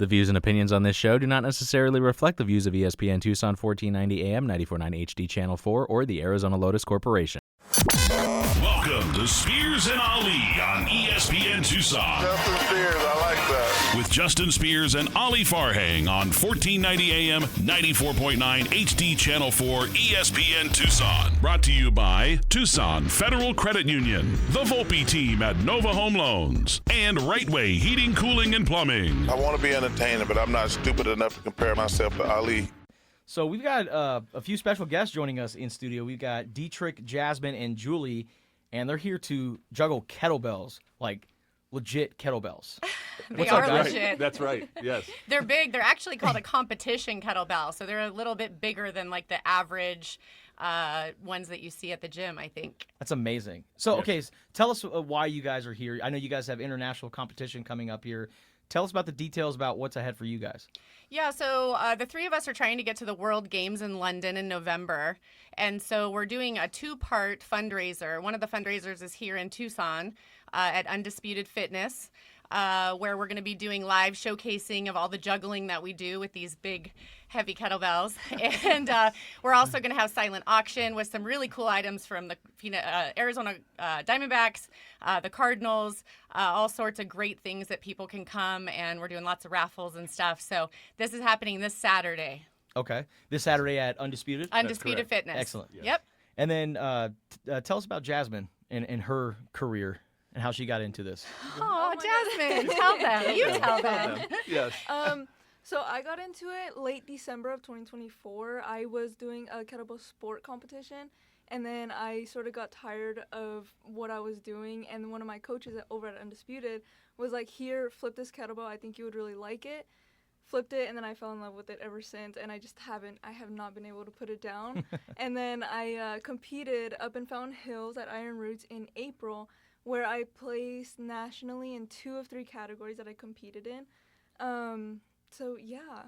The views and opinions on this show do not necessarily reflect the views of ESPN Tucson 1490 AM, 94.9 HD Channel 4, or the Arizona Lotus Corporation. Welcome to Spears and Ali on ESPN Tucson. Justin Spears, I like that. With Justin Spears and Ali Farhang on 1490 AM, 94.9 HD Channel 4, ESPN Tucson. Brought to you by Tucson Federal Credit Union, the Volpe team at Nova Home Loans, and Rightway Heating, Cooling, and Plumbing. I want to be entertaining, but I'm not stupid enough to compare myself to Ali. So we've got a few special guests joining us in studio. We've got Dietrich, Jazmin, and Julie, and they're here to juggle kettlebells, like legit kettlebells. They are legit. That's right, yes. They're big. They're actually called a competition kettlebell, so they're a little bit bigger than like the average ones that you see at the gym, I think. That's amazing. So, okay, tell us why you guys are here. I know you guys have international competition coming up here. Tell us about the details about what's ahead for you guys. Yeah, so the three of us are trying to get to the World Games in London in November. And so we're doing a two-part fundraiser. One of the fundraisers is here in Tucson at Undisputed Fitness, where we're going to be doing live showcasing of all the juggling that we do with these big, heavy kettlebells. And we're also going to have silent auction with some really cool items from the Arizona Diamondbacks, the Cardinals, all sorts of great things that people can come, and we're doing lots of raffles and stuff. So this is happening this Saturday. Okay. This Saturday at Undisputed? Undisputed Fitness. Excellent. Yes. Yep. And then tell us about Jazmin and her career and how she got into this. Oh, Jazmin, tell them. You tell them. Yes. So I got into it late December of 2024. I was doing a kettlebell sport competition, and then I sort of got tired of what I was doing, and one of my coaches over at Undisputed was like, here, flip this kettlebell. I think you would really like it. Flipped it, and then I fell in love with it ever since, and I have not been able to put it down. And then I competed up in Fountain Hills at Iron Roots in April, where I placed nationally in 2 of 3 categories that I competed in. So yeah,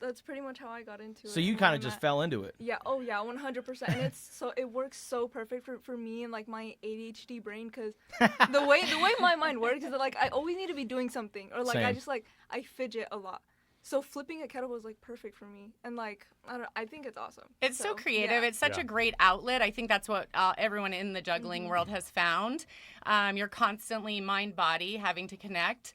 that's pretty much how I got into it. So you kind of just fell into it. Yeah. Oh yeah, 100%. And it works so perfect for me and like my ADHD brain, because the way my mind works is that like I always need to be doing something, or like Same. I fidget a lot. So flipping a kettlebell is like perfect for me, and like I think it's awesome. It's so creative. Yeah. It's such a great outlet. I think that's what everyone in the juggling world has found. You're constantly mind-body having to connect.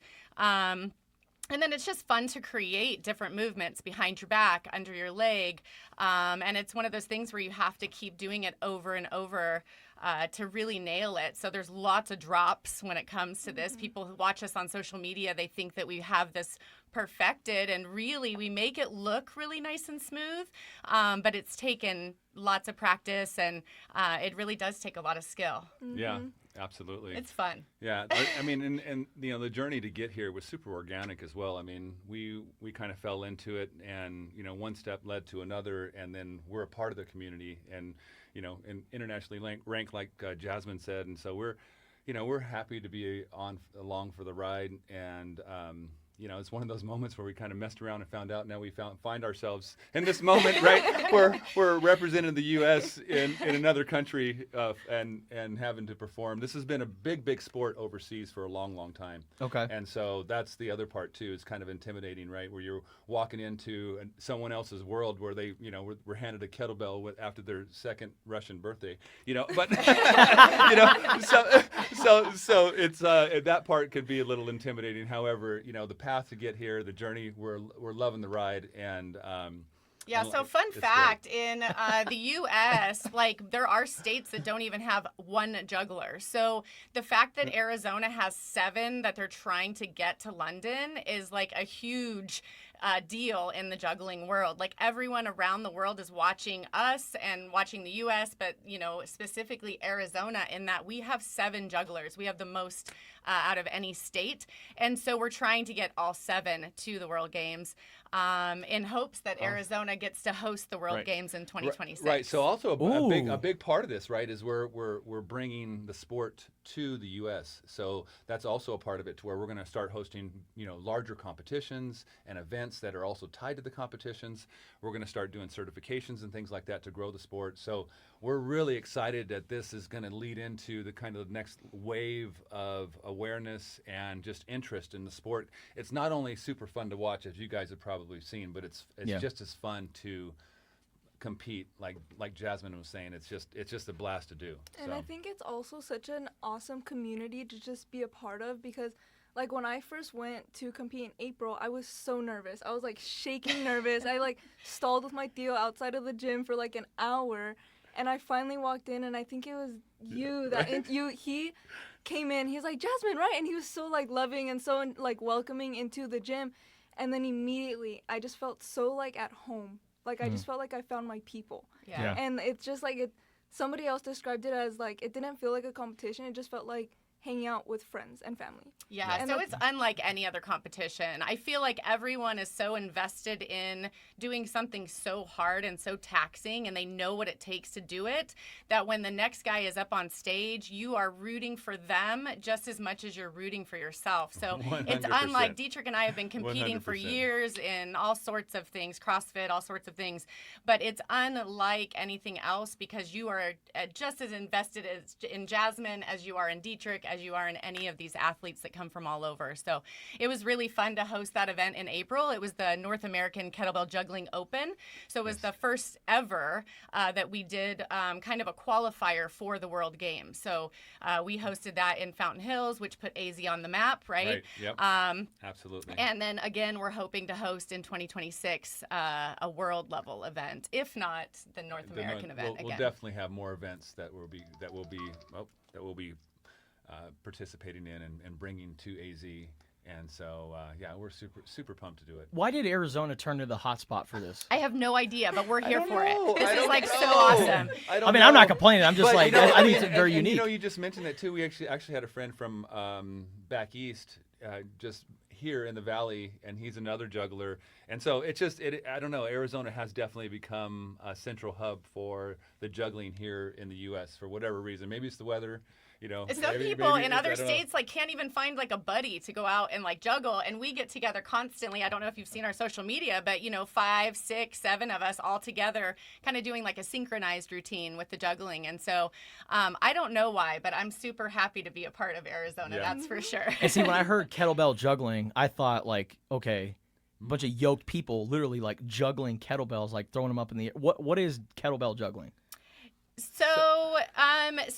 And then it's just fun to create different movements behind your back, under your leg. And it's one of those things where you have to keep doing it over and over to really nail it. So there's lots of drops when it comes to this. People who watch us on social media, they think that we have this perfected, and really we make it look really nice and smooth. But it's taken lots of practice, and it really does take a lot of skill. Yeah. Absolutely. It's fun. Yeah, I mean, and you know, the journey to get here was super organic as well. I mean, we kind of fell into it, and you know, one step led to another, and then we're a part of the community, and you know, and internationally ranked, like Jazmin said, and so we're happy to be along for the ride, and you know, it's one of those moments where we kind of messed around and found out. Now we find ourselves in this moment, right? We're representing the U.S. in another country and having to perform. This has been a big sport overseas for a long time. Okay. And so that's the other part too. It's kind of intimidating, right? Where you're walking into someone else's world where they, you know, were handed a kettlebell after their second Russian birthday. You know, but you know, so it's that part could be a little intimidating. However, you know, the path to get here, the journey, we're loving the ride, and yeah, so fun fact, in the U.S., like, there are states that don't even have one juggler. So the fact that Arizona has 7 that they're trying to get to London is, like, a huge deal in the juggling world. Like, everyone around the world is watching us and watching the U.S., but, you know, specifically Arizona, in that we have 7 jugglers. We have the most out of any state. And so we're trying to get all 7 to the World Games in hopes that Arizona gets to host the World Games in 2026. Right. So also a big part of this, right, is we're bringing the sport to the U.S. So that's also a part of it, to where we're going to start hosting, you know, larger competitions and events events that are also tied to the competitions. We're going to start doing certifications and things like that to grow the sport. So we're really excited that this is going to lead into the kind of next wave of awareness and just interest in the sport. It's not only super fun to watch, as you guys have probably seen, but it's just as fun to compete. Like Jazmin was saying, it's just a blast to do. And I think it's also such an awesome community to just be a part of, because like when I first went to compete in April, I was so nervous. I was like shaking nervous. I like stalled with my tío outside of the gym for like an hour, and I finally walked in, and I think it was you that he came in. He's like, Jazmin, right? And he was so like loving and so like welcoming into the gym, and then immediately I just felt so like at home. Like I just felt like I found my people. Yeah. And it's just like somebody else described it as like it didn't feel like a competition. It just felt like hanging out with friends and family. Yeah, And so it's unlike any other competition. I feel like everyone is so invested in doing something so hard and so taxing, and they know what it takes to do it, that when the next guy is up on stage, you are rooting for them just as much as you're rooting for yourself. So 100%. It's unlike Dietrich and I have been competing for 100%. years in all sorts of things, CrossFit, all sorts of things, but it's unlike anything else because you are just as invested in Jazmin as you are in Dietrich, as you are in any of these athletes that come from all over. So it was really fun to host that event in April. It was the North American Kettlebell Juggling Open. So it was the first ever that we did kind of a qualifier for the World Games. So we hosted that in Fountain Hills, which put AZ on the map, right? Right. Yep. Absolutely. And then again, we're hoping to host in 2026 a world level event, if not the North American event again. We'll definitely have more events that will be participating in and bringing to AZ. And so, we're super pumped to do it. Why did Arizona turn to the hotspot for this? I have no idea, but we're here for know. it. This I is don't like know. so awesome. I mean, I'm not complaining. I'm just like, I think it's very unique. You know, you just mentioned that too. We actually had a friend from back east, just here in the valley, and he's another juggler. And so I don't know, Arizona has definitely become a central hub for the juggling here in the U.S. for whatever reason. Maybe it's the weather. You know, Some people in other states like can't even find like a buddy to go out and like juggle, and we get together constantly. I don't know if you've seen our social media, but 5, 6, 7 of us all together kind of doing like a synchronized routine with the juggling. And so I don't know why, but I'm super happy to be a part of Arizona. Yeah. That's for sure. And see, when I heard kettlebell juggling, I thought like, okay, a bunch of yoked people literally like juggling kettlebells, like throwing them up in the air. What is kettlebell juggling? So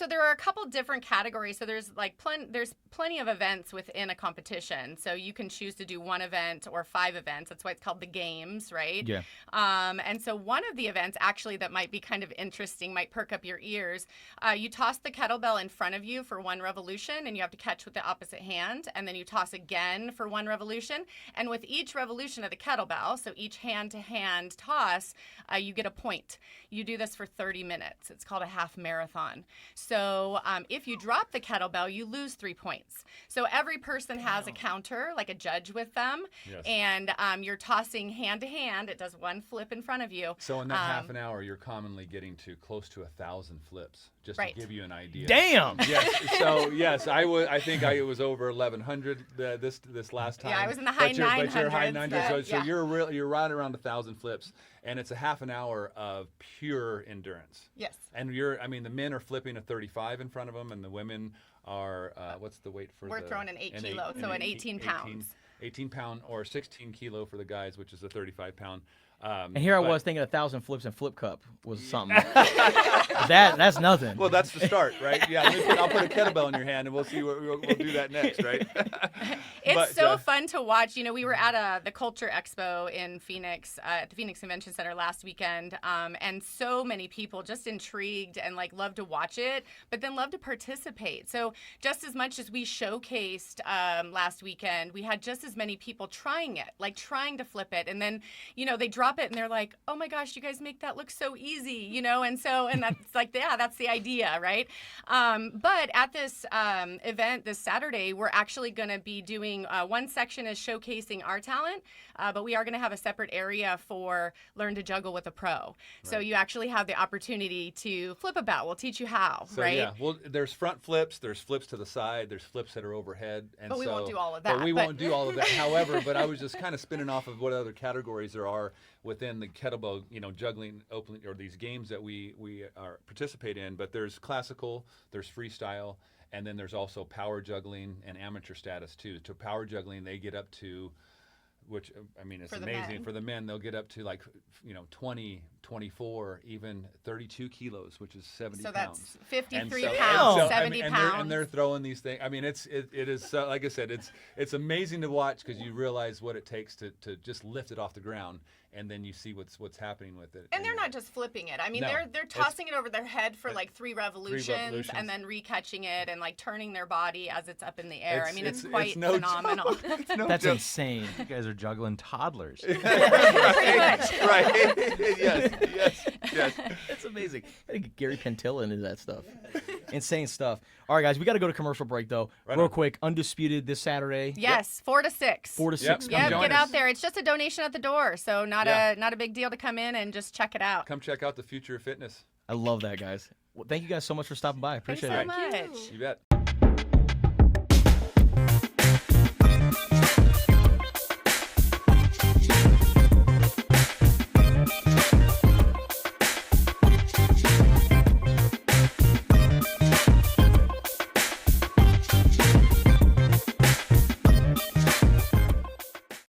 there are a couple different categories. So there's like there's plenty of events within a competition. So you can choose to do 1 event or 5 events. That's why it's called the games, right? Yeah. And so one of the events actually that might be kind of interesting, might perk up your ears. You toss the kettlebell in front of you for 1 revolution, and you have to catch with the opposite hand. And then you toss again for 1 revolution. And with each revolution of the kettlebell, so each hand-to-hand toss, you get a point. You do this for 30 minutes. It's called a half marathon. So if you drop the kettlebell, you lose 3 points. So every person has a counter, like a judge with them, Yes. and you're tossing hand to hand. It does 1 flip in front of you. So in that half an hour, you're commonly getting to close to 1,000 flips, just Right. to give you an idea. Damn. Yes. So yes, I think it was over 1,100 this last time. Yeah, I was in the high But you're high 900s, 900s. but So yeah. you're right around 1,000 flips, and it's a half an hour of pure endurance. Yes. And the men are flipping a 35 in front of them, and the women are what's the weight for? We're throwing an 8 kilo, so an 18 pounds. 18 pound or 16 kilo for the guys, which is a 35 pound. And here I was thinking 1,000 flips and flip cup was something. That's nothing. Well, that's the start, right? Yeah, I'll put a kettlebell in your hand, and we'll see what we'll do that next, right? It's so fun to watch. We were at the Culture Expo in Phoenix, at the Phoenix Convention Center last weekend, and so many people just intrigued and like love to watch it, but then love to participate. So just as much as we showcased last weekend, we had just as many people trying it, like trying to flip it, and then they drop it and they're like, oh my gosh, you guys make that look so easy, and that's like, yeah, that's the idea, right? But at this event this Saturday, we're actually going to be doing 1 section is showcasing our talent, but we are going to have a separate area for Learn to Juggle with a Pro. Right. So you actually have the opportunity to flip about. We'll teach you how, so, right? Yeah, well, there's front flips, there's flips to the side, there's flips that are overhead. And but we won't do all of that. But we won't do all of however, but I was just kind of spinning off of what other categories there are within the kettlebell, juggling open or these games that we participate in. But there's classical, there's freestyle, and then there's also power juggling and amateur status too. To power juggling, they get up to, which I mean, it's amazing for the men. They'll get up to 20, 24, even 32 kilos, which is 70 So pounds. that's 53 And pounds, 70 pounds. And they're throwing these things. I mean, it is so, like I said, it's amazing to watch because you realize what it takes to just lift it off the ground, and then you see what's happening with it. And they're not just flipping it. I mean, No, they're tossing it over their head for like three revolutions and then recatching it and like turning their body as it's up in the air. I mean, it's quite no phenomenal. That's insane. You guys are juggling toddlers. Pretty much. Right. yes. That's amazing. Gotta get Gary Pentilla into that stuff. Insane stuff. All right, guys, we got to go to commercial break, though. Real quick, Undisputed this Saturday. Yes, 4 to 6. 4 to 6. Yep. Come Yeah, join get us. out there. It's just a donation at the door, so not a big deal to come in and just check it out. Come check out the future of fitness. I love that, guys. Well, thank you guys so much for stopping by. I appreciate Thanks so it. much. You bet.